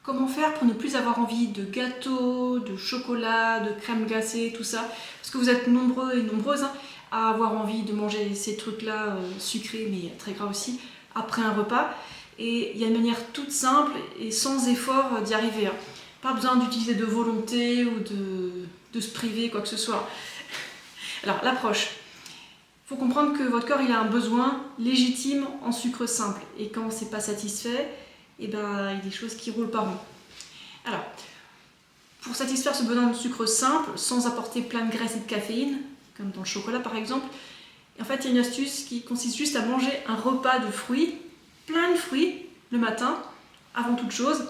Comment faire pour ne plus avoir envie de gâteaux, de chocolat, de crème glacée, tout ça? Parce que vous êtes nombreux et nombreuses à avoir envie de manger ces trucs-là sucrés, mais très gras aussi, après un repas. Et il y a une manière toute simple et sans effort d'y arriver. Pas besoin d'utiliser de volonté ou de se priver, quoi que ce soit. Alors, l'approche. Il faut comprendre que votre corps il a un besoin légitime en sucre simple. Et quand c'est pas satisfait, eh ben, il y a des choses qui roulent pas rond. Alors, pour satisfaire ce besoin de sucre simple, sans apporter plein de graisse et de caféine, comme dans le chocolat par exemple, en fait, il y a une astuce qui consiste juste à manger un repas de fruits, plein de fruits, le matin, avant toute chose.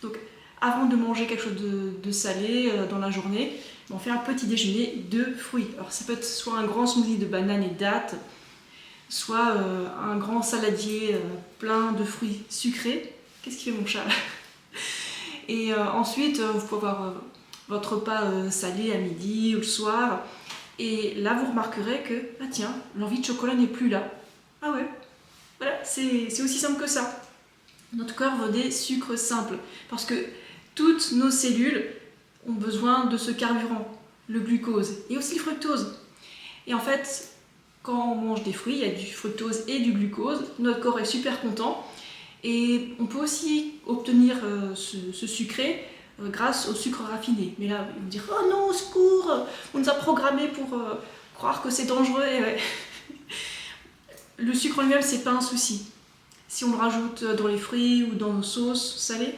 Donc, avant de manger quelque chose de salé dans la journée, on fait un petit déjeuner de fruits. Alors, ça peut être soit un grand smoothie de bananes et de dattes, soit un grand saladier plein de fruits sucrés. Qu'est-ce qui fait mon chat? Et ensuite, vous pouvez avoir votre repas salé à midi ou le soir. Et là, vous remarquerez que, ah tiens, l'envie de chocolat n'est plus là. Ah ouais, voilà, c'est aussi simple que ça. Notre corps veut des sucres simples. Parce que toutes nos cellules ont besoin de ce carburant, le glucose, et aussi le fructose. Et en fait, quand on mange des fruits, il y a du fructose et du glucose, notre corps est super content. Et on peut aussi obtenir ce sucré grâce au sucre raffiné. Mais là, ils vont dire « Oh non, au secours, on nous a programmés pour croire que c'est dangereux. » Et ouais. Le sucre en lui-même, c'est pas un souci. Si on le rajoute dans les fruits ou dans nos sauces salées,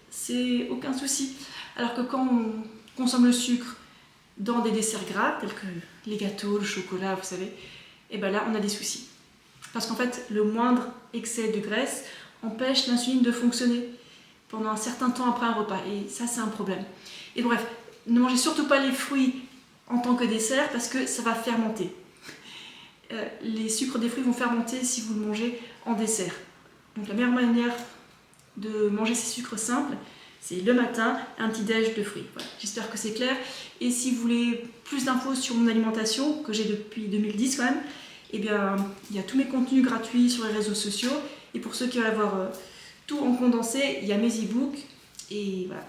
c'est aucun souci. Alors que quand on consomme le sucre dans des desserts gras, tels que les gâteaux, le chocolat, vous savez, et ben là, on a des soucis. Parce qu'en fait, le moindre excès de graisse empêche l'insuline de fonctionner pendant un certain temps après un repas. Et ça, c'est un problème. Et bref, ne mangez surtout pas les fruits en tant que dessert parce que ça va fermenter. Les sucres des fruits vont fermenter si vous le mangez en dessert. Donc la meilleure manière de manger ces sucres simples, c'est le matin, un petit déj de fruits. Voilà. J'espère que c'est clair. Et si vous voulez plus d'infos sur mon alimentation, que j'ai depuis 2010 quand même, eh bien, il y a tous mes contenus gratuits sur les réseaux sociaux. Et pour ceux qui veulent avoir tout en condensé, il y a mes e-books. Et voilà.